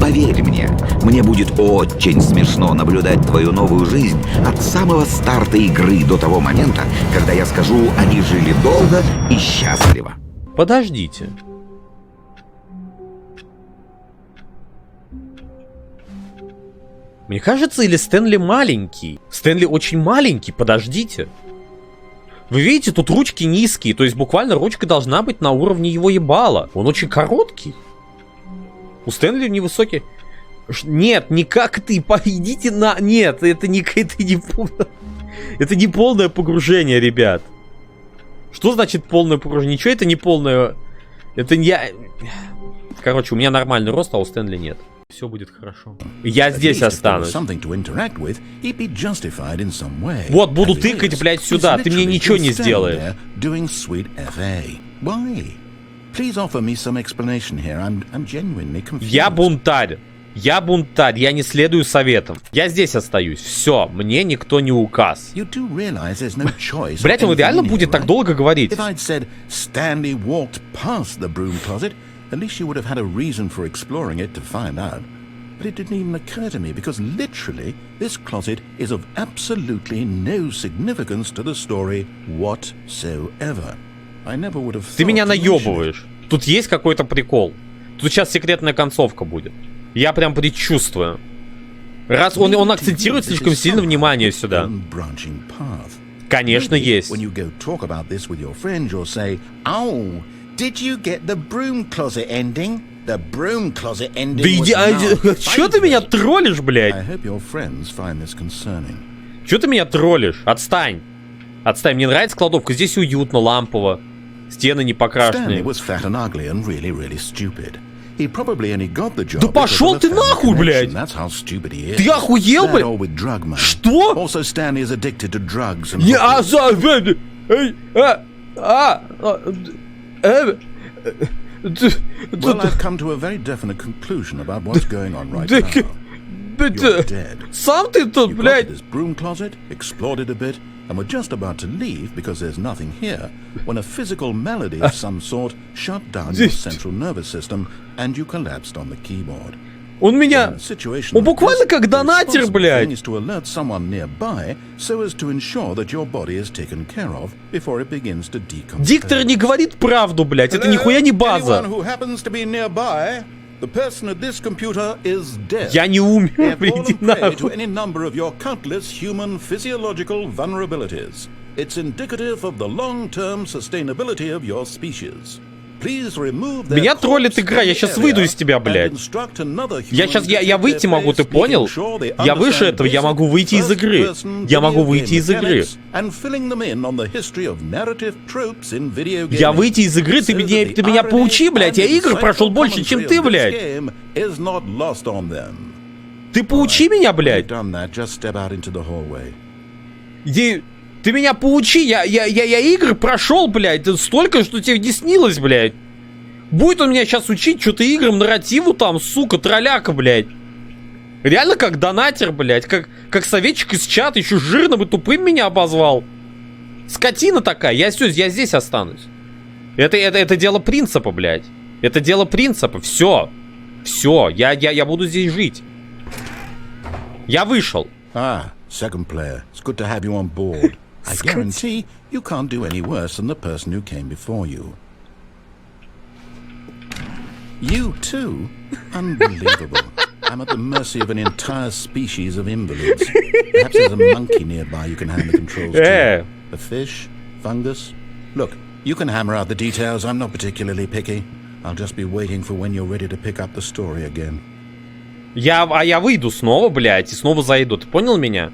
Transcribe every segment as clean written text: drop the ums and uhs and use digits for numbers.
Поверь мне будет очень смешно наблюдать твою новую жизнь от самого старта игры до того момента, когда я скажу, они жили долго и счастливо. Подождите. Мне кажется, или Стэнли маленький? Стэнли очень маленький, подождите. Вы видите, тут ручки низкие, то есть буквально ручка должна быть на уровне его ебала. Он очень короткий. У Стэнли невысокий. Нет, никак ты, идите на... Нет, это не полное погружение, ребят. Что значит полное погружение? Ничего, это не полное... Это не я... Короче, у меня нормальный рост, а у Стэнли нет. Все будет хорошо. Я здесь останусь. Вот, буду тыкать, блядь, сюда. Ты мне ничего не сделаешь. Я бунтарь. Я бунтарь, я не следую советам. Я здесь остаюсь. Все, мне никто не указ. Блять, он реально будет так долго говорить? At least you would have had a reason for exploring it to find out. But it didn't even occur to me because literally this closet is of absolutely no significance to the story whatsoever. I never would have thought. Ты меня наебываешь. Тут есть какой-то прикол. Тут сейчас секретная концовка будет. Я прям предчувствую. Раз он акцентирует слишком сильно внимание сюда. Конечно, есть. Did you get the broom closet ending? The broom closet ending. Да иди, чё ты меня троллишь, блядь? I hope your friends find this concerning. Чё ты меня троллишь? Отстань. Отстань, мне нравится кладовка, здесь уютно, лампово. Стены не покрашенные. Да пошел ты нахуй, блядь! Ты охуел, блядь? Что? Well, I've come to a very definite conclusion about what's going on right now. You're dead. Сам ты тут, блядь. You got this broom closet, explored it a bit, and were just about to leave because there's nothing here when a physical malady of some sort shut down your central nervous system and you collapsed on the keyboard. Он меня... Он буквально как донатер, блядь. Диктор не говорит правду, блядь. Это нихуя не база. Я не умер, иди нахуй. Меня троллит игра, я сейчас выйду из тебя, блядь. Я выйти могу, ты понял? Я выше этого, я могу выйти из игры. Я могу выйти из игры. Я выйти из игры, ты меня поучи, блядь. Я игр прошел больше, чем ты, блядь. Ты поучи меня, блядь. Ты меня поучи, я игры прошел, блядь, столько, что тебе не снилось, блядь. Будет он меня сейчас учить что-то играм, нарративу там, сука, тролляка, блядь. Реально как донатер, блядь, как советчик из чата, еще жирным и тупым меня обозвал. Скотина такая, я здесь останусь. Это дело принципа, блядь. Это дело принципа, все, я буду здесь жить. Я вышел. Second player, it's good to have you on board. I guarantee you can't do any worse than the person who came before you. You too? Unbelievable. I'm at the mercy of an entire species of invalids. Perhaps there's a monkey nearby you can hand the controls to. A fish? Fungus? Look, you can hammer out the details. I'm not particularly picky. I'll just be waiting for when you're ready to pick up the story again. Я выйду снова, блядь, и снова зайду. Ты понял меня?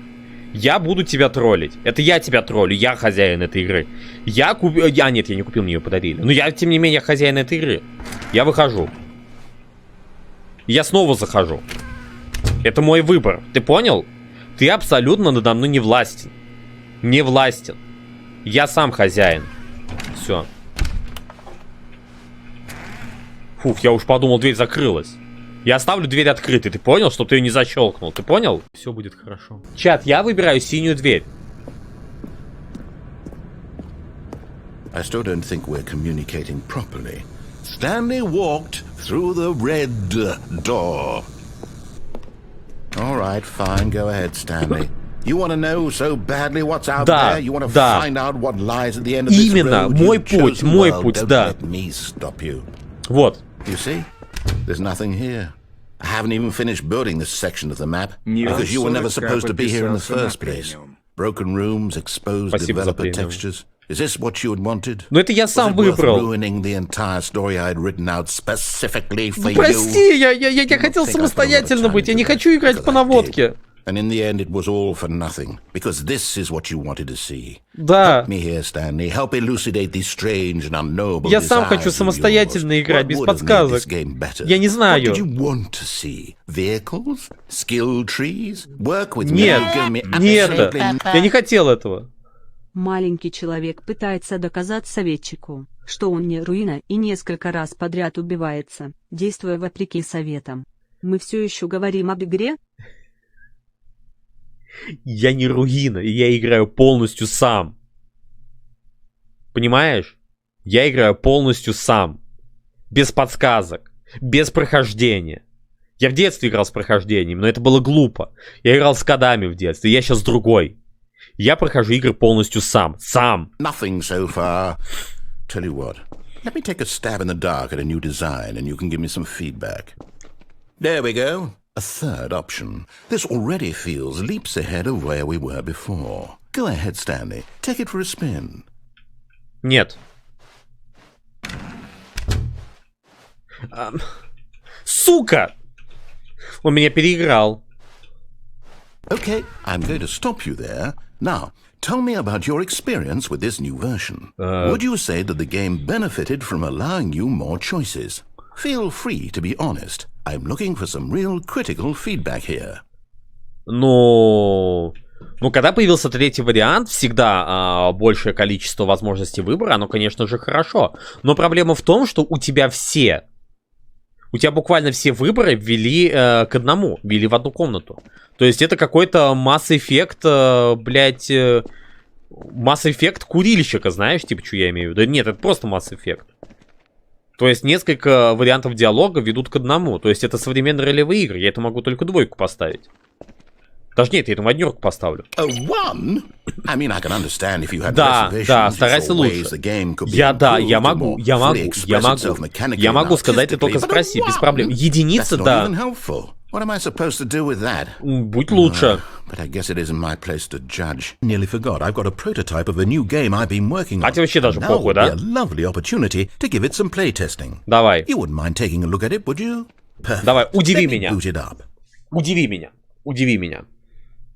Я буду тебя троллить. Это я тебя троллю, я хозяин этой игры. Нет, я не купил, мне ее подарили. Но я, тем не менее, хозяин этой игры. Я выхожу. Я снова захожу. Это мой выбор. Ты понял? Ты абсолютно надо мной не властен. Не властен. Я сам хозяин. Все. Фух, я уж подумал, дверь закрылась. Я оставлю дверь открытой, ты понял? Чтобы ты ее не защелкнул, ты понял? Все будет хорошо. Чат, я выбираю синюю дверь. I still don't think we're communicating properly. Stanley walked through the red door. All right, fine. Go ahead, Stanley. You want to know so badly what's out Да, there? You want to да. find out what lies at the end of this Именно, road? мой You've chosen путь, мой well. путь, Don't да. let me stop you. Вот. You see? There's nothing here. I haven't even finished building this section of the map because you were never supposed to be here in the first place. Broken rooms, exposed Спасибо за developer премию. textures. Is this what you had wanted? Но это я сам Was it worth выбрал. ruining the entire story I had written out specifically for Ну, you? прости, я хотел самостоятельно быть, я не хочу играть по наводке. And in the end, it was all for nothing, because this is what you wanted to see. Да. Help me here, Stanley. Help elucidate these strange and unknowable Я сам desires хочу of самостоятельно yours. играть, What без would have made подсказок. this game better? Я не знаю. What did you want to see? Vehicles? Skill trees? Work with Нет, me? Give me не это. absolutely- Я не хотел этого. Маленький человек пытается доказать советчику, что он не руина и несколько раз подряд убивается, действуя вопреки советам. Мы все еще говорим об игре? Я не руина, и я играю полностью сам. Понимаешь? Я играю полностью сам. Без подсказок. Без прохождения. Я в детстве играл с прохождением, но это было глупо. Я играл с кодами в детстве, я сейчас другой. Я прохожу игры полностью сам. Сам. Nothing so far. Tell you what, let me take a stab in the dark at a new design and you can give me some feedback. There we go. A third option. This already feels leaps ahead of where we were before. Go ahead, Stanley. Take it for a spin. Нет. Сука! Он меня переиграл. Okay, I'm going to stop you there. Now, tell me about your experience with this new version. Would you say that the game benefited from allowing you more choices? Feel free to be honest. I'm looking for some real critical feedback here. Ну, когда появился третий вариант, всегда большее количество возможностей выбора, оно, конечно же, хорошо. Но проблема в том, что у тебя буквально все выборы ввели к одному, ввели в одну комнату. То есть это какой-то масс-эффект, масс-эффект курильщика, знаешь, типа, что я имею в виду? Нет, это просто масс-эффект. То есть несколько вариантов диалога ведут к одному. То есть это современные ролевые игры, я это могу только 2 поставить. Даже нет, я этому 1 поставлю. A 1? I mean, I can understand if you had Да, reservations, старайся you saw лучше. ways the game could be Я improved, or fully express itself mechanically Я могу and сказать, ты только artistically, but спроси, a без 1? проблем. Единица, That's not да. even helpful. What am I supposed to do with that? Будь лучше. But I guess it isn't my place to judge. Nearly forgot. I've got a prototype of a new game I've been working on. А тебе вообще даже Now похуй, would be да? a lovely opportunity to give it some playtesting. Давай, You wouldn't mind taking a look at it, would you? Perfect. давай, удиви Let me меня. boot it up. Удиви меня. Удиви меня.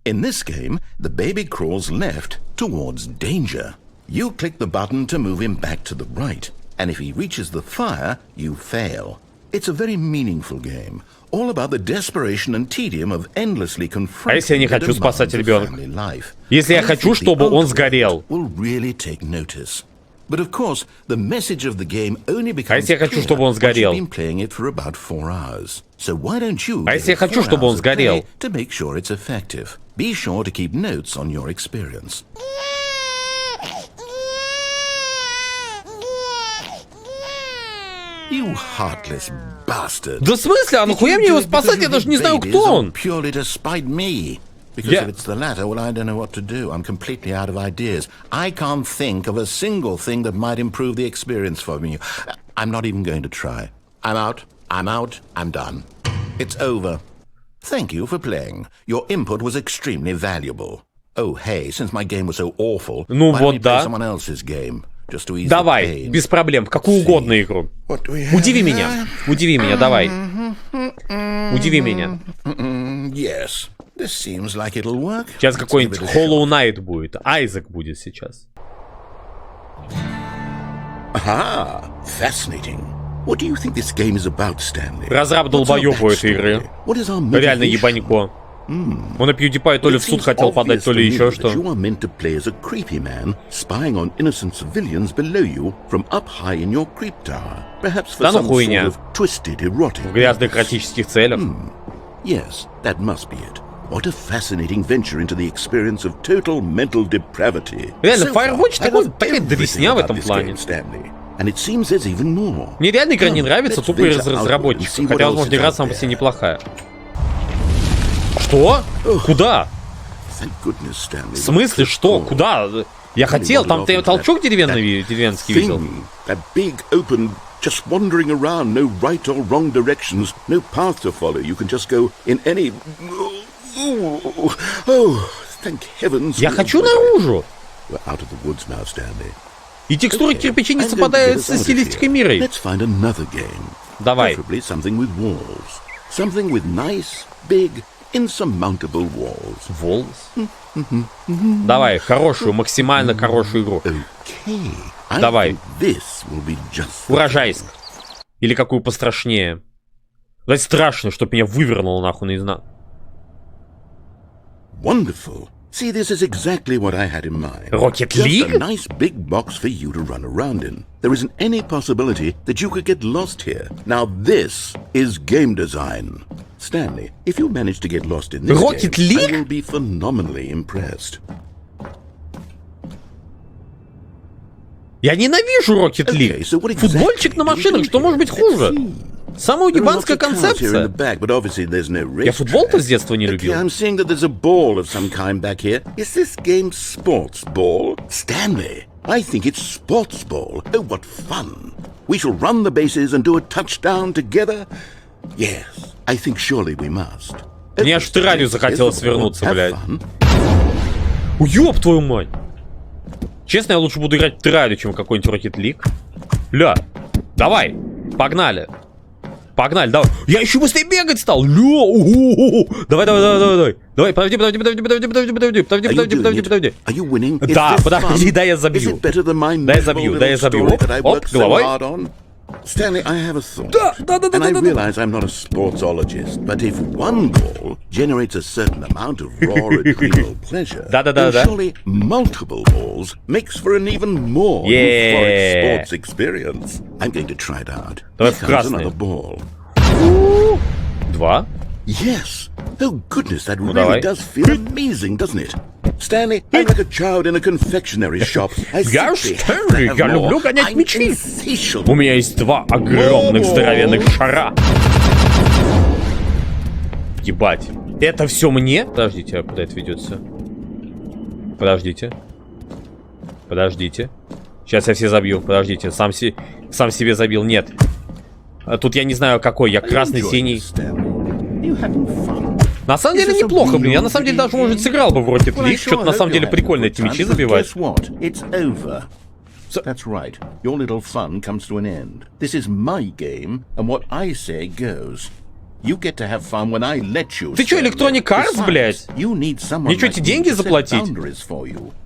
In this game, the baby crawls left towards danger. You click the button to move him back to the right, and if he reaches the fire, you fail. It's a very meaningful game, all about the desperation and tedium of endlessly confronting если я не the хочу demands спасать of ребенка? family life. Если я I хочу, think the чтобы он ultimate сгорел. will really take notice. But of course, the message of the game only becomes если я хочу, clear чтобы он once сгорел? you've been playing it for about 4 hours. So why don't you А give если я it хочу, 4 чтобы он hours of сгорел? play to make sure it's effective? Be sure to keep notes on your experience. You heartless bastard. Да в смысле? А нахуя мне его спасать? Я даже не знаю, кто он. Purely to spite me. Because if it's the latter, well, I don't know what to do. I'm completely out of ideas. I can't think of a single thing that might improve the experience for me. I'm not even going to try. I'm out. I'm out. I'm done. It's over. Thank you for playing. Your input was extremely valuable. Oh, hey, since my game was so awful, Ну why don't вот we play да. someone else's game? Just to ease the Давай, pain. без проблем, в какую угодно игру. What do we have Удиви there? меня, давай. Удиви меня. Yes, this seems like it'll work. Сейчас Let's какой-нибудь give it a Hollow shot. Knight будет. Айзек будет сейчас. Aha, fascinating. What do you think this game is about, Stanley? Разраб What's our долбоёбу этой backstory? игры. What is our Реально motivation? ебанько. Он на PewDiePie то ли It в суд seems хотел подать, obvious то to ли me еще that что. You are meant to play as a creepy man, spying on innocent civilians below you from up high in your creep tower. Perhaps for Да ну some хуйня. sort of twisted erotic. В грязных эротических целях. Yes, that must be it. What a fascinating venture into the experience of total mental depravity. Реально, So far, Firewatch I такой- love такая everything дресня в about этом this плане. game, Stanley. And it seems there's even more. Мне реально игра не Come, нравится, let's тупо из venture outward and разработчиков. see what Хотя, else возможно, is игра out сама по себе there. неплохая. Что? Куда? Thank goodness, Stanley. В смысле, что? Куда? Я хотел, там ты толчок деревенский видел. That big open, just wandering around, no right or wrong directions, no path to follow. You can just go in any... Oh, thank heavens. Я хочу наружу. We're out of the woods now, Stanley. И текстуры кирпичей не совпадают со стилистикой мира. Let's find another game. Давай. Preferably something with walls. Something with nice, big, insurmountable walls. Волос? Давай, хорошую, максимально хорошую игру. Okay. Давай. This will be just... Урожайск. Или какую пострашнее. Давай страшно, чтоб меня вывернуло нахуй наизнанку. Wonderful. See, this is exactly what I had in mind. Rocket Just League? a nice big box for you to run around in. There isn't any possibility that you could get lost here. Now this is game design. Stanley, if you manage to get lost in this Rocket game, League? I will be phenomenally impressed. Я ненавижу Rocket League. Okay, so what Футбольчик exactly на do we машинах, do что here? может быть Let's хуже? see. Самая There are lots уебанская of cars here in the концепция. back, but obviously there's no Я race футбол-то track. с детства не Okay, любил. I'm seeing that there's a ball of some kind back here. Is this game sports ball? Stanley, I think it's sports ball. Oh, what fun. We shall run the bases and do a touchdown together. Yes, I think surely we must. Мне аж в Террарию захотелось вернуться, блядь. Уёб твою мать! Честно, я лучше буду играть в Террарию, чем в какой-нибудь Rocket League. Ля, давай, погнали. Погнали, давай. Я еще быстрее бегать стал. Ля, давай. Давай, подожди. Да, подожди, да я забью. Да я забью. Оп, головой. Stanley, I have a thought. Да. And I realize I'm not a sportsologist, but if one ball generates a certain amount of raw adrenal pleasure, then surely multiple balls makes for an even more euphoric sports experience. I'm going to try it out. Here comes another ball. Два. Yes. Oh goodness, that really does feel amazing, doesn't it? Stanley, I'm like a child in a confectionery shop. Я Стэнли, я люблю гонять мячи. У меня есть два огромных здоровенных шара. Ебать. Это все мне? Подождите, а куда это ведется? Подождите. Сейчас я все забью. Подождите, сам себе забил. Нет. А тут я не знаю какой. Я красный, синий. На самом деле неплохо, блин. Я на самом деле даже, может, сыграл бы в Rocket League. Что-то на самом деле прикольно эти мячи забивать. That's right. Your little fun comes to an end. This is my game, and what I say goes. You get to have fun when I let you. Ты чё, Electronic Arts, блядь? Мне что, эти деньги заплатить?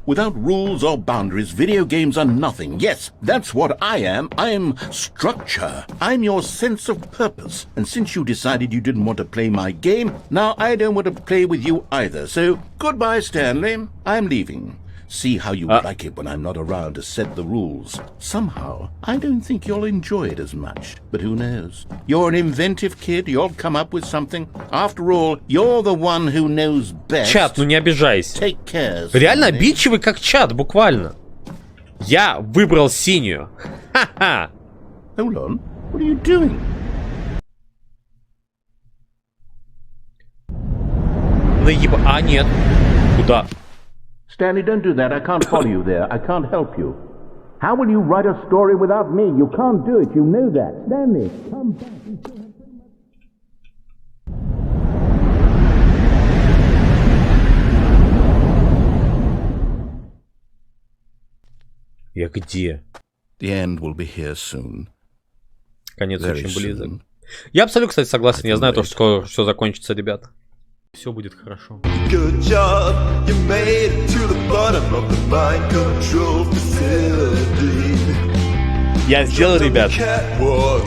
Without rules or boundaries, video games are nothing. Yes, that's what I am. I am structure. I'm your sense of purpose. And since you decided you didn't want to play my game, now I don't want to play with you either. So, goodbye, Stanley. I'm leaving. See how you like it when I'm not around to set the rules. Somehow, I don't think you'll enjoy it as much. But who knows? You're an inventive kid. You'll come up with something. After all, you're the one who knows best. Чат, ну не обижайся. Take care. Реально обидчивый, как чат, буквально. Я выбрал синюю. Ха-ха. Hold on. What are you doing? Наеба... А, нет. Куда? Stanley, don't do that. I can't follow you there. I can't help you. How will you write a story without me? You can't do it. You know that. Stanley, come back. Я где? The end will be here soon. Конец очень близок. Я абсолютно, кстати, согласен. Я знаю то, что скоро все закончится, ребята. Все будет хорошо. Good job, you made it to the bottom of the mind control facility. Я сделал, ребят. Catwalk.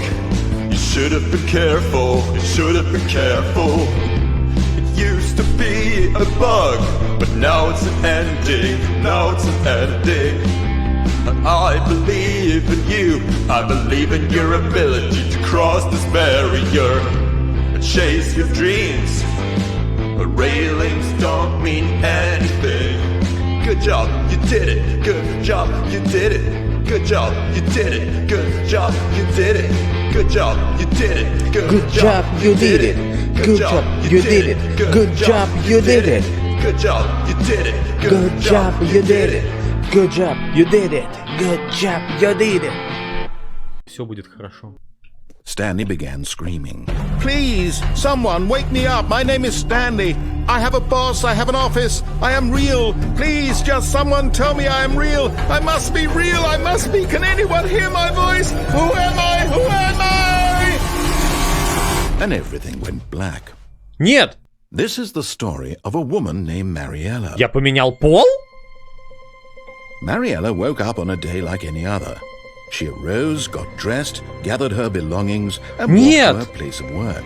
You should have been careful. You should have been careful. It used to be a bug, but now it's an ending. Now it's an ending. I believe in you. I believe in your ability to cross this barrier and chase your dreams. But railings don't mean anything. Good job, you did it. Good job, you did it. Good job, you did it. Good job, you did it. Good job, you did it. Good job, you did it. Good job, you did it. Good job, you did it. Good job, you did it. Good job, you did it. Good job, you did it. Good job, you did it. Все будет хорошо. Stanley began screaming. Please, someone, wake me up. My name is Stanley. I have a boss. I have an office. I am real. Please, just someone tell me I am real. I must be real. I must be. Can anyone hear my voice? Who am I? Who am I? And everything went black. Нет! This is the story of a woman named Mariella. Я поменял пол? Mariella woke up on a day like any other. She arose, got dressed, gathered her belongings, and walked to her place of work.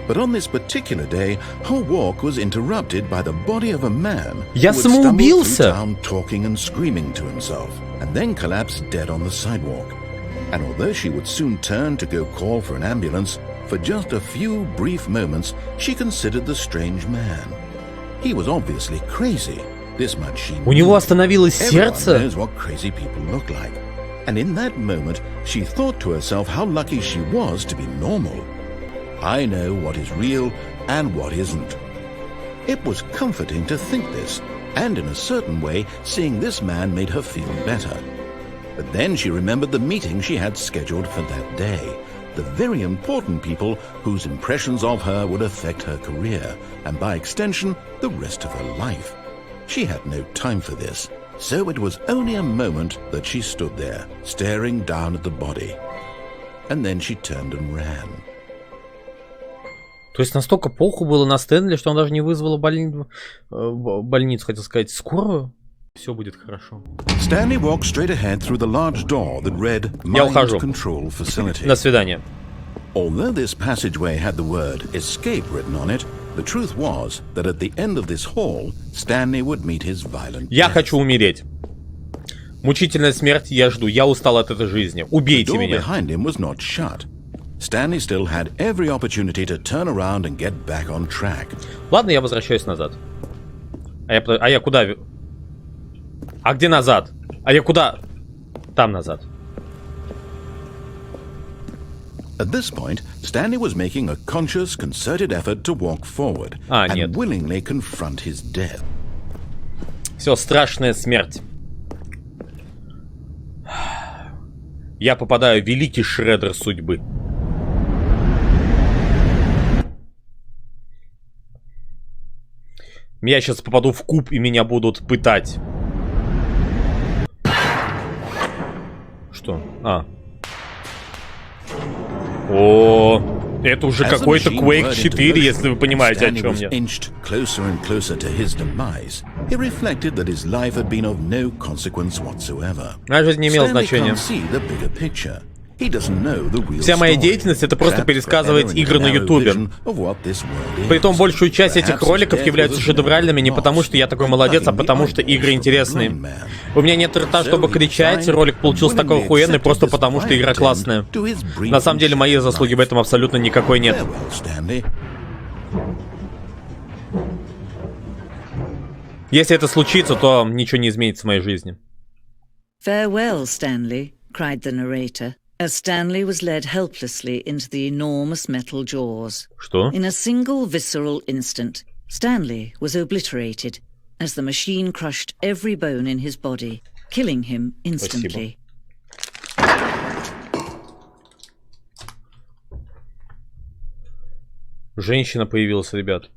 But on this particular day, her walk was interrupted by the body of a man who had stumbled through town talking and screaming to himself, and then collapsed dead on the sidewalk. And although she would soon turn to go call for an ambulance, for just a few brief moments, she considered the strange man. He was obviously crazy. This much she knew. У него остановилось сердце. Everyone knows what crazy people look like. And in that moment, she thought to herself how lucky she was to be normal. I know what is real and what isn't. It was comforting to think this, and in a certain way, seeing this man made her feel better. But then she remembered the meeting she had scheduled for that day. The very important people whose impressions of her would affect her career, and by extension, the rest of her life. She had no time for this. So it was only a moment that she stood there, staring down at the body. And then she turned and ran. То есть настолько поху было на Стэнли, что он даже не вызвал больницу, хотел сказать, скорую? Все будет хорошо. Stanley walked straight ahead through the large door that read Mind Control Facility. До свидания. Although this passageway had the word escape written on it, the truth was that at the end of this hall, Stanley would meet his violent Я death. хочу умереть. Мучительная смерть я жду. Я устал от этой жизни. Убейте меня. The door behind him was not shut. Stanley still had every opportunity to turn around and get back on track. Ладно, я возвращаюсь назад. А я куда? А где назад? А я куда? Там назад. At this point, Stanley was making a conscious, concerted effort to walk forward and willingly confront his death. Все, страшная смерть. Я попадаю в великий шредер судьбы. Я сейчас попаду в куб, и меня будут пытать. Что? О, это уже какой-то Quake 4, если вы понимаете, о чем я. А жизнь не имела значения. Вся моя деятельность — это просто пересказывать игры на Ютубе. Притом большую часть этих роликов являются шедевральными не потому, что я такой молодец, а потому, что игры интересные. У меня нет рта, чтобы кричать, ролик получился такой охуенный просто потому, что игра классная. На самом деле, моей заслуги в этом абсолютно никакой нет. Если это случится, то ничего не изменится в моей жизни. Farewell, Stanley, cried the narrator, as Stanley was led helplessly into the enormous metal jaws. Что? In a single visceral instant, Stanley was obliterated as the machine crushed every bone in his body, killing him instantly. Женщина появилась, ребят.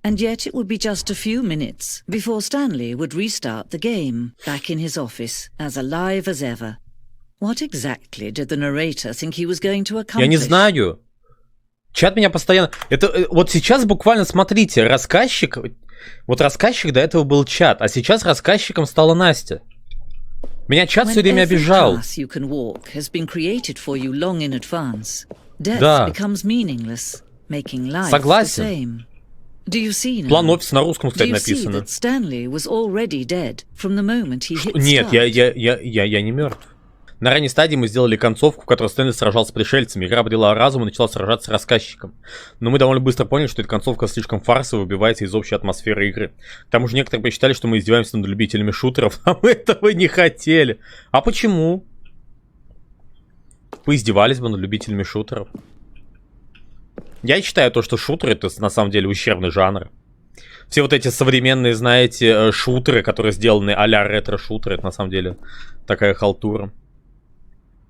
And yet it would be just a few minutes before Stanley would restart the game, back in his office, as alive as ever. What exactly did the narrator think he was going to accomplish? Я не знаю. Чат меня постоянно... Это вот сейчас буквально, смотрите, рассказчик... Вот рассказчик до этого был чат, а сейчас рассказчиком стала Настя. Меня чат все время обижал. Да. Согласен. План офиса на русском, кстати, написано. Нет, я не мертв. На ранней стадии мы сделали концовку, в которой Стэнли сражался с пришельцами. Игра обрела разум и начала сражаться с рассказчиком. Но мы довольно быстро поняли, что эта концовка слишком фарсовая, выбивается из общей атмосферы игры. К тому же некоторые посчитали, что мы издеваемся над любителями шутеров, а мы этого не хотели. А почему? Поиздевались бы над любителями шутеров. Я считаю то, что шутеры это на самом деле ущербный жанр. Все вот эти современные, знаете, шутеры, которые сделаны а-ля ретро-шутеры, это на самом деле такая халтура.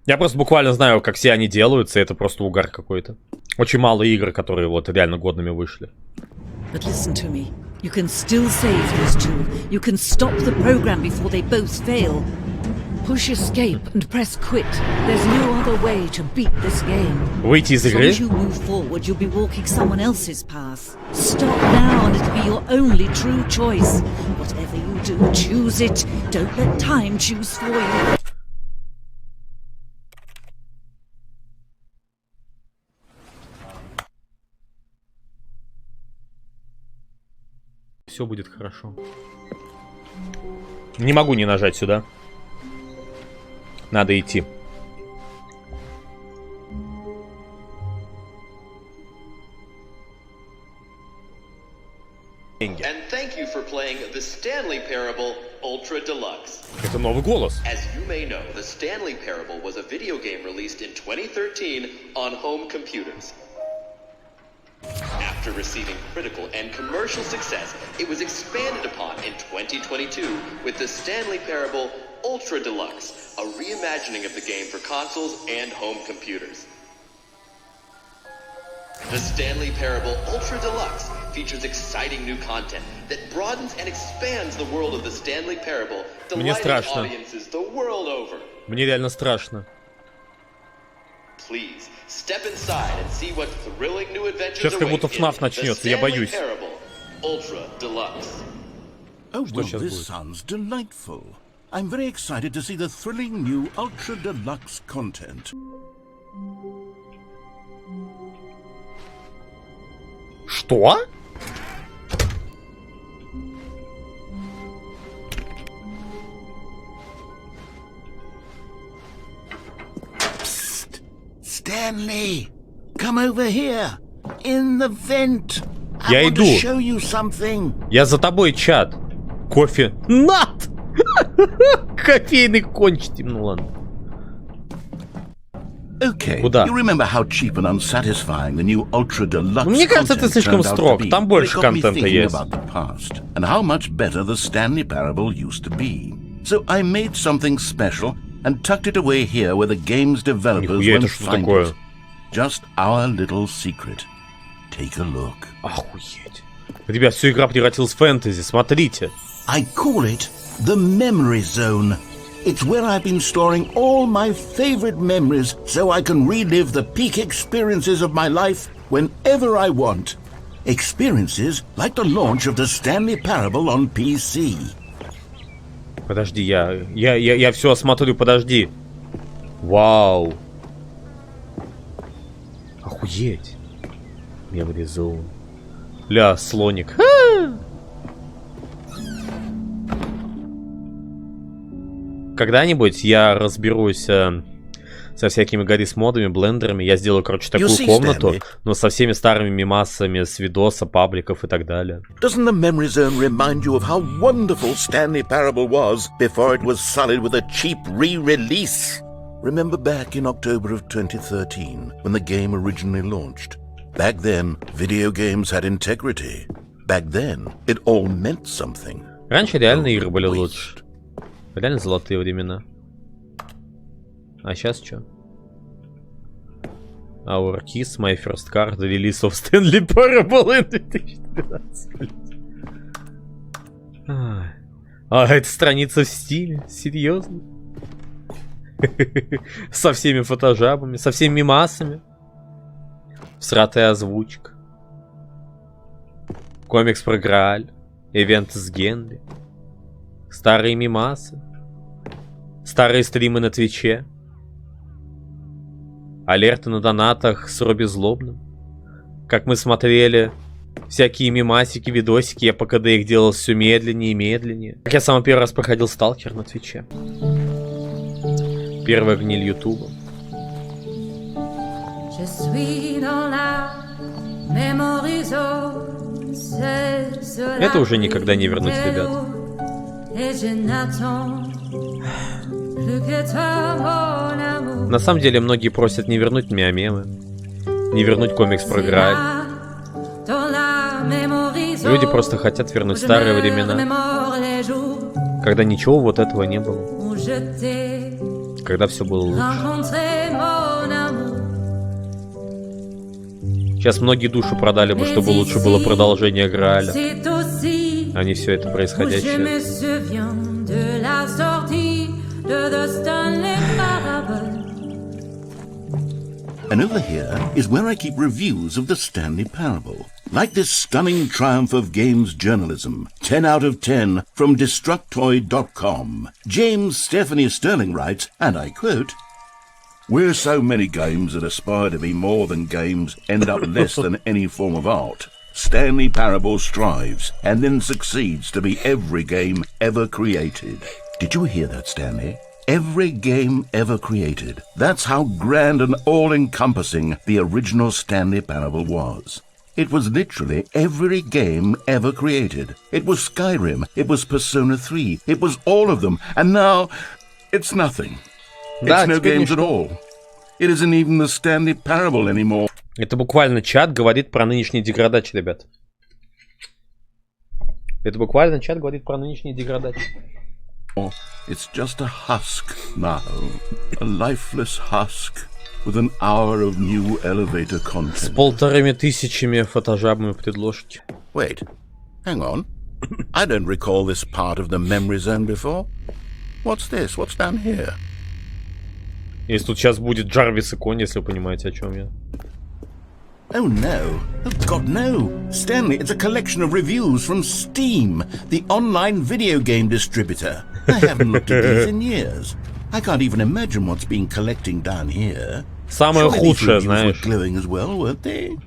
Я просто буквально знаю, как все они делаются, и это просто угар какой-то. Очень мало игр, которые вот реально годными вышли. But listen to me. You can still save these two. You can stop the program before they both fail. Push escape and press quit. There's no other way to beat this game. Выйти из As long игры? as you move forward, you'll be walking someone else's path. Stop now and it'll be your only true choice. Whatever you do, choose it. Don't let time choose for you. Все будет хорошо. Не могу не нажать сюда. Надо идти. And thank you for playing the Stanley Parable Ultra Deluxe. Это новый голос. As you may know, the Stanley Parable was a video game released in 2013 on home computers. After receiving critical and commercial success, it was expanded upon in 2022 with the Stanley Parable Ultra Deluxe, a reimagining of the game for consoles and home computers. The Stanley Parable Ultra Deluxe features exciting new content that broadens and expands the world of the Stanley Parable, delighting audiences the world over. Мне реально страшно. Please step inside and see what thrilling new adventures Сейчас как будто await FNAF in начнется, the я Stanley боюсь. Parable Ultra Deluxe. Oh, well, сейчас this будет? sounds delightful. I'm very excited to see the thrilling new Ultra Deluxe content. Что? Stanley, come over here. In the vent. Я I want to иду. show you something. Я за тобой, чат. Кофе. Нат! Кофейный кончить. Ну ладно. Okay, Куда? you remember how cheap and unsatisfying the new Ultra Deluxe Мне кажется, content это слишком turned out to строг. be. Там больше It got me контента thinking есть. about the past and how much better the Stanley Parable used to be. So I made something special and tucked it away here where the game's developers Нихуя, это won't что find такое? it. Just our little secret. Take a look. Охуеть. Ребят, все игра превратилась в фэнтези. Смотрите. I call it the Memory Zone. It's where I've been storing all my favorite memories so I can relive the peak experiences of my life whenever I want. Experiences like the launch of the Stanley Parable on PC. Подожди, я все осмотрю, подожди. Вау. Охуеть. Memory Zone. Ля, слоник. Когда-нибудь я разберусь со всякими Гаррис-модами, блендерами. Я сделаю, короче, такую комнату, но со всеми старыми мемасами с видоса, пабликов и так далее. Doesn't the Memory Zone remind you of how wonderful Stanley Parable was before it was sullied with a cheap re-release? Remember back in October of 2013 when the game originally launched? Back then, video games had integrity. Back then, it all meant something. Раньше реально игры были лучше. Реально золотые времена. А сейчас что? Our Kiss, My First Card, The Release of Stanley Parable in 2012. Это страница в стиле? Серьезно? Со всеми фотожабами, со всеми мимасами. Всратая озвучка. Комикс про Грааль. Ивент с Генри. Старые мимасы. Старые стримы на Твиче. Алерты на донатах с Робби Злобным. Как мы смотрели всякие мимасики, видосики, я по КД их делал все медленнее и медленнее. Как я самый первый раз проходил Сталкер на Твиче. Первая гниль Ютуба. Это уже никогда не вернуть, ребят. Et je n'attends plus que toi, mon amour. На самом деле, многие просят не вернуть мемы, не вернуть комикс про Грааль. Люди просто хотят вернуть старые времена, когда ничего вот этого не было, когда все было лучше. Сейчас многие души продали бы, чтобы лучше было продолжение Грааля, а не все это происходящее. And over here is where I keep reviews of the Stanley Parable. Like this stunning triumph of games journalism, 10 out of 10 from Destructoid.com. James Stephanie Sterling writes, and I quote, "Where so many games that aspire to be more than games end up less than any form of art, Stanley Parable strives and then succeeds to be every game ever created." Did you hear that, Stanley? Every game ever created. That's how grand and all-encompassing the original Stanley Parable was. It was literally every game ever created. It was Skyrim, it was Persona 3, it was all of them, and now it's nothing. It's no games at all. It isn't even the Stanley Parable anymore. Это буквально чат говорит про нынешние деградации, ребят. Это буквально чат говорит про нынешние деградации. It's just a husk now, a lifeless husk with an hour of new elevator content. С 1500 фотожабами предложки. Wait, hang on. I don't recall this part of the memory zone before. What's this? What's down here? Если тут сейчас будет Джарвис и Конь, если вы понимаете, о чем я. Oh no, oh god no. Stanley, it's a collection of reviews from Steam, the online video game distributor. I haven't looked at these in years. I can't even imagine what's been collecting down here. Самое худшее, знаешь. Glowing as well, weren't they?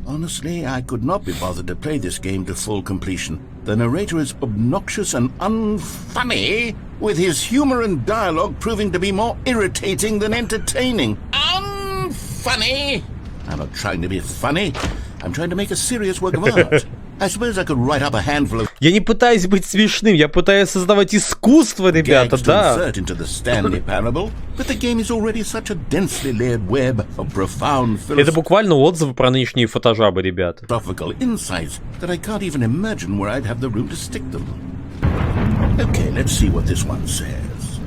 Honestly, I could not be bothered to play this game to full completion. The narrator is obnoxious and unfunny, with his humor and dialogue proving to be more irritating than entertaining. Unfunny! I'm not trying to be funny. I'm trying to make a serious work of art. I suppose I could write up a handful of... Я не пытаюсь быть смешным, я пытаюсь создавать искусство, ребята, да. Into the Stanley Parable, but the game is already such a densely layered web of profound Это буквально отзывы про нынешние фотожабы, ребята. Insights that I can't even imagine where I'd have the room to stick them. Okay, let's see what this one says.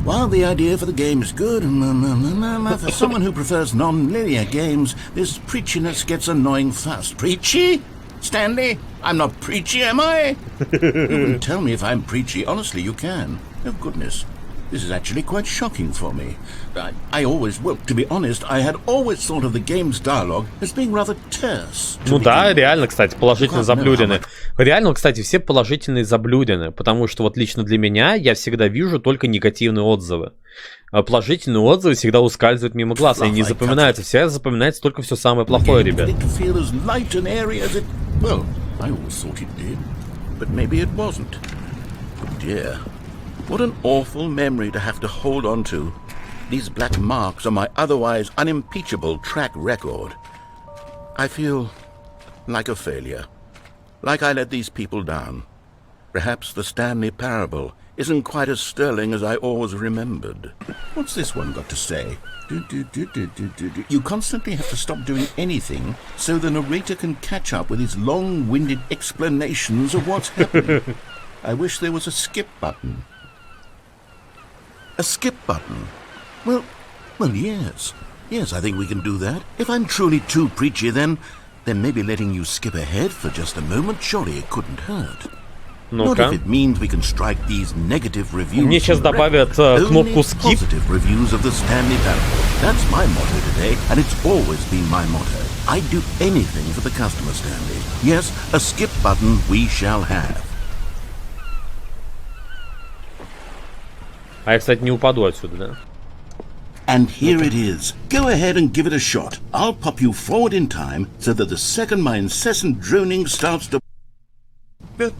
While the idea for the game is good, for someone who prefers non-linear games, this preachiness gets annoying fast. Preachy? Stanley, I'm not preachy, am I? You can tell me if I'm preachy. Honestly, you can. Oh, goodness. This is actually quite shocking for me. I always, well, to be honest, I had always thought of the game's dialogue as being rather terse. Ну да, реально, кстати, положительно заблюдены. Реально, кстати, все положительные заблюдены, потому что вот лично для меня я всегда вижу только негативные отзывы. А положительные отзывы всегда ускальзывают мимо глаз, они не запоминаются. Всегда запоминается только все самое плохое, ребят. Well, I always thought it did, but maybe it wasn't. Oh dear, what an awful memory to have to hold on to. These black marks on my otherwise unimpeachable track record. I feel like a failure, like I let these people down. Perhaps the Stanley Parable isn't quite as sterling as I always remembered. What's this one got to say? You constantly have to stop doing anything so the narrator can catch up with his long-winded explanations of what's happening. I wish there was a skip button. A skip button? Well, yes. Yes, I think we can do that. If I'm truly too preachy, then maybe letting you skip ahead for just a moment, surely it couldn't hurt. Not if it means we can strike these negative reviews. Мне сейчас добавят кнопку skip. Positive reviews of the Stanley Parable. That's my motto today, and it's always been my motto. I'd do anything for the customer, Stanley. Yes, a skip button we shall have. А я, кстати, не упаду отсюда, да? And here it is. Go ahead and give it a shot. I'll pop you forward in time so that the second my incessant droning starts to... Oh,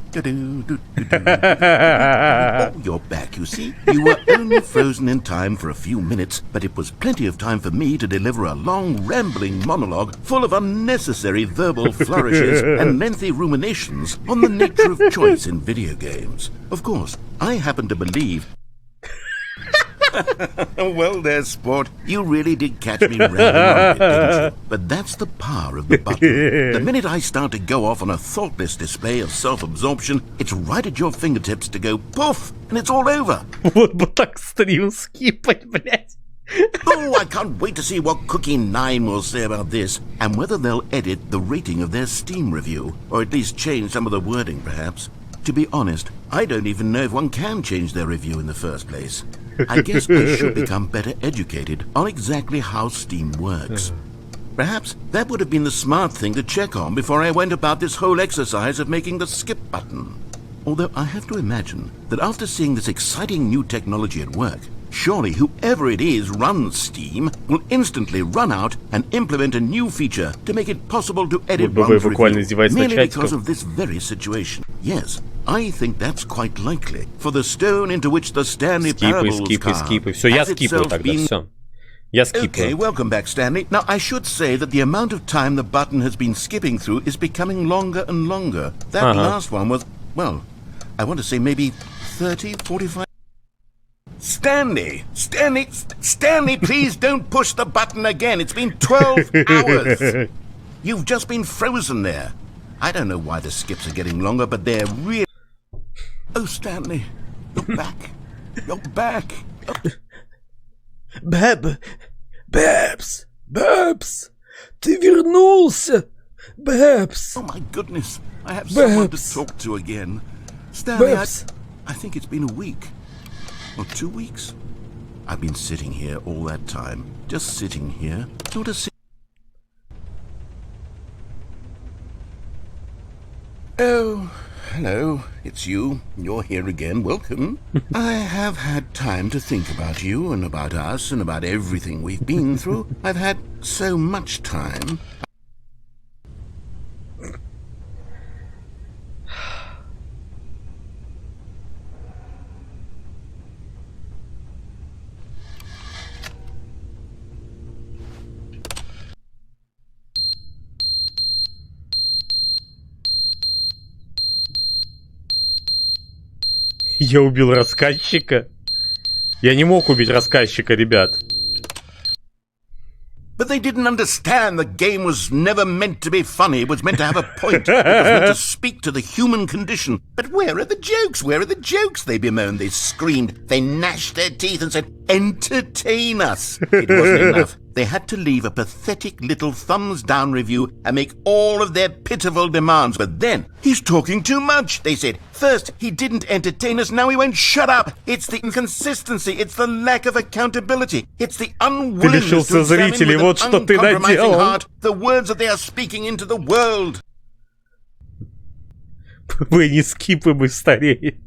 you're back, you see. You were only frozen in time for a few minutes, but it was plenty of time for me to deliver a long, rambling monologue full of unnecessary verbal flourishes and lengthy ruminations on the nature of choice in video games. Of course, I happen to believe... Well there, sport. You really did catch me rambling on a bit, didn't you? But that's the power of the button. The minute I start to go off on a thoughtless display of self-absorption, it's right at your fingertips to go poof, and it's all over. Вот бы так стрим скипать, блядь. Oh, I can't wait to see what Cookie 9 will say about this, and whether they'll edit the rating of their Steam review, or at least change some of the wording, perhaps. To be honest, I don't even know if one can change their review in the first place. I guess I should become better educated on exactly how Steam works. Perhaps that would have been the smart thing to check on before I went about this whole exercise of making the skip button. Although I have to imagine that after seeing this exciting new technology at work, surely whoever it is runs Steam will instantly run out and implement a new feature to make it possible to edit one's review merely because of this very situation. Yes, I think that's quite likely, for the stone into which the Stanley Parable was carved Все, я has скипаю itself тогда, been... все. Я Okay, скипаю. welcome back, Stanley. Now, I should say that the amount of time the button has been skipping through is becoming longer and longer. That last one was, well, I want to say maybe 30, 45... Stanley, please don't push the button again. It's been 12 hours. You've just been frozen there. I don't know why the skips are getting longer, but they're really... Oh, Stanley, you're back. You're back. Бэбс, ты вернулся, Бэбс. Oh, my goodness. I have someone to talk to again. Stanley, I think it's been a week. Or 2 weeks. I've been sitting here all that time. Just sitting here. Not a Oh, hello. It's you. You're here again. Welcome. I have had time to think about you and about us and about everything we've been through. I've had so much time. Я убил рассказчика. Я не мог убить рассказчика, ребят. But they didn't understand the game was never meant to be funny. It was meant to have a point. It was meant to speak to the human condition. But where are the jokes? Where are the jokes? They bemoaned, they screamed, they gnashed their teeth and said, entertain us. It wasn't enough. They had to leave a pathetic little thumbs-down review and make all of their pitiful demands. But then, he's talking too much, they said. First, he didn't entertain us, now he won't shut up. It's the inconsistency, it's the lack of accountability, it's the unwillingness to examine with an uncompromising heart the words that they are speaking into the world. Вы не скипы быстрее.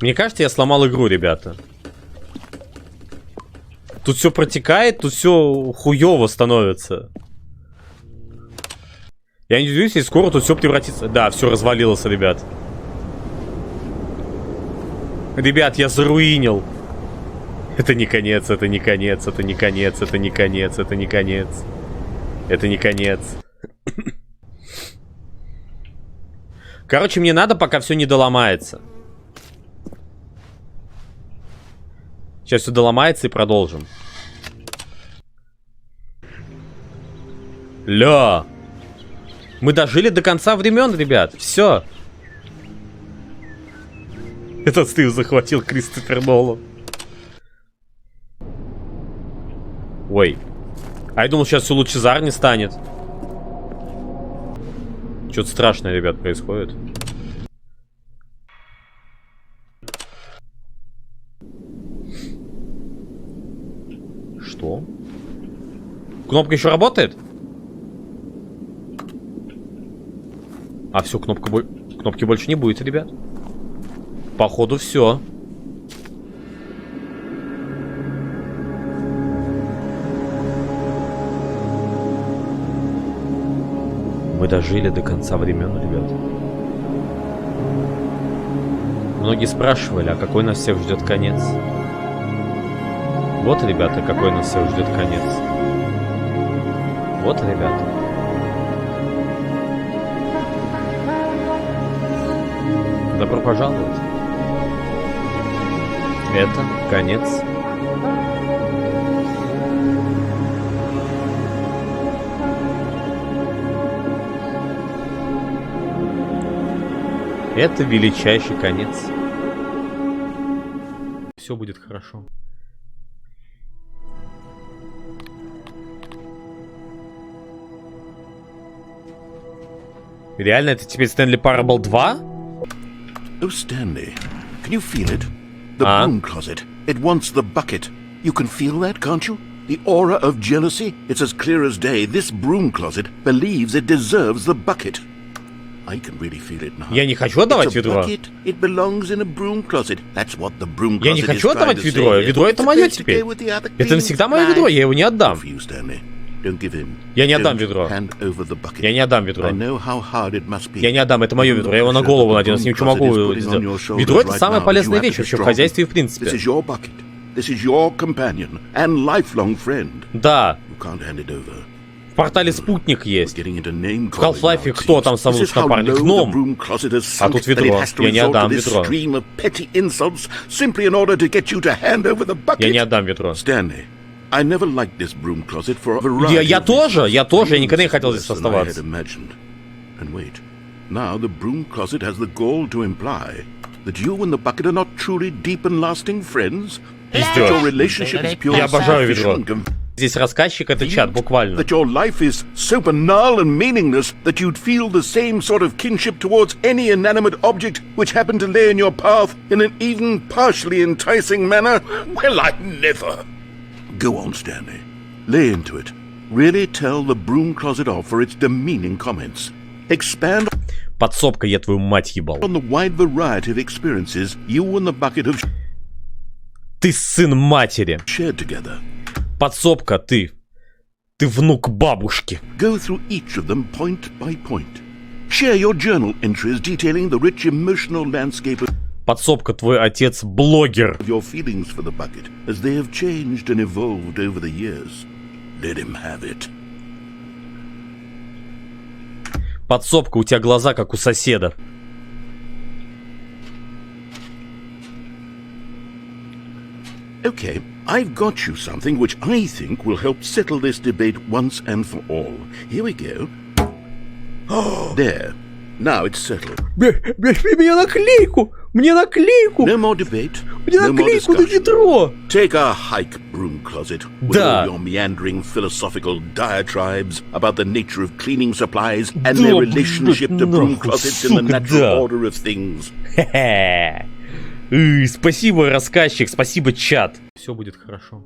Мне кажется, я сломал игру, ребята. Тут все протекает, тут все хуёво становится. Я не удивлюсь, если скоро тут все превратится. Да, все развалилось, ребят. Ребят, я заруинил. Это не конец, это не конец, это не конец, это не конец, это не конец. Это не конец. Короче, мне надо, пока все не доломается. Сейчас все доломается и продолжим. Ля! Мы дожили до конца времен, ребят. Все. Этот стрим захватил Кристофер Нолан. Ой. А я думал, сейчас все лучезарнее станет. Что-то страшное, ребят, происходит. Что? Кнопка еще работает? А все, кнопки больше не будет, ребят. Походу все. Мы дожили до конца времен, ребят. Многие спрашивали, а какой нас всех ждет конец? Вот, ребята, какой нас всех ждет конец. Вот, ребята. Добро пожаловать. Это конец. Это величайший конец. Все будет хорошо. Реально, это теперь Stanley Parable 2? Oh, Stanley, can you feel it? The broom closet. It wants the bucket. You can feel that, can't you? The aura of jealousy? It's as clear as day. This broom closet believes it deserves the bucket. I can really feel it now. Я не хочу отдавать ведро. It belongs in a broom closet. That's what the broom closet Я не хочу отдавать ведро. Ведро это мое теперь. Это навсегда мое ведро, я его не отдам. Я не отдам ведро. Я не отдам ведро. Я не отдам, это мое ведро. Я его на голову надену, с ним что могу сделать. Ведро это самая полезная вещь вообще в хозяйстве в принципе. Да. В портале спутник есть. В Half-Life кто там самый лучший напарник? Гном. А тут ведро. Я не отдам ведро. Я не отдам ведро. Я тоже, я никогда не хотел здесь оставаться. Я обожаю ведро. Здесь рассказчик — это чат, буквально. That your life is so banal and meaningless that you'd feel the same sort of kinship towards any inanimate object which happened to lay in your path in an even partially enticing manner? Well, I never. Go on, Stanley. Lay into it. Really tell the broom closet off for its demeaning comments. Expand Подсобка, я твою мать ебал. on the wide variety of experiences you and the bucket have Ты сын матери. shared together. Подсобка, ты внук бабушки. Go through each of them point by point. Share your journal entries detailing the rich emotional landscape of Подсобка, твой отец блогер. your feelings for the bucket as they have changed and evolved over the years. Let him have it. Подсобка, у тебя глаза как у соседа. Okay, I've got you something which I think will help settle this debate once and for all. Here we go. There. Now it's settled. Мне наклейку! Мне наклейку! No more debate. Мне No more наклейку на discussion. ведро! Take a hike, broom closet, with Да. all your meandering philosophical diatribes about the nature of cleaning supplies and Да, their relationship to broom нахуй, closets in the сука, natural да. order of things. Хе-хе. Спасибо, рассказчик, спасибо, чат. Все будет хорошо.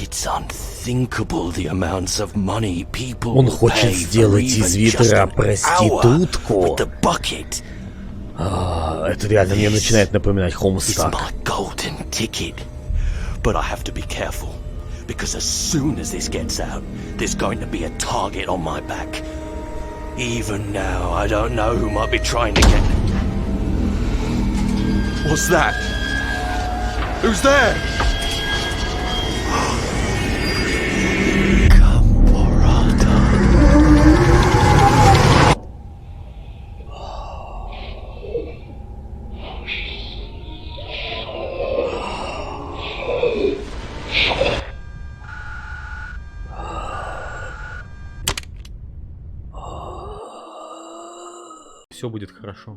It's unthinkable the amounts of money people Он will хочет pay for сделать even из just ведра an hour проститутку. with the bucket. Это реально мне начинает напоминать It's Homestuck. my golden ticket. But I have to be careful, because as soon as this gets out, there's going to be a target on my back. Even now, I don't know who might be trying to get... What's that? Who's there? Все будет хорошо.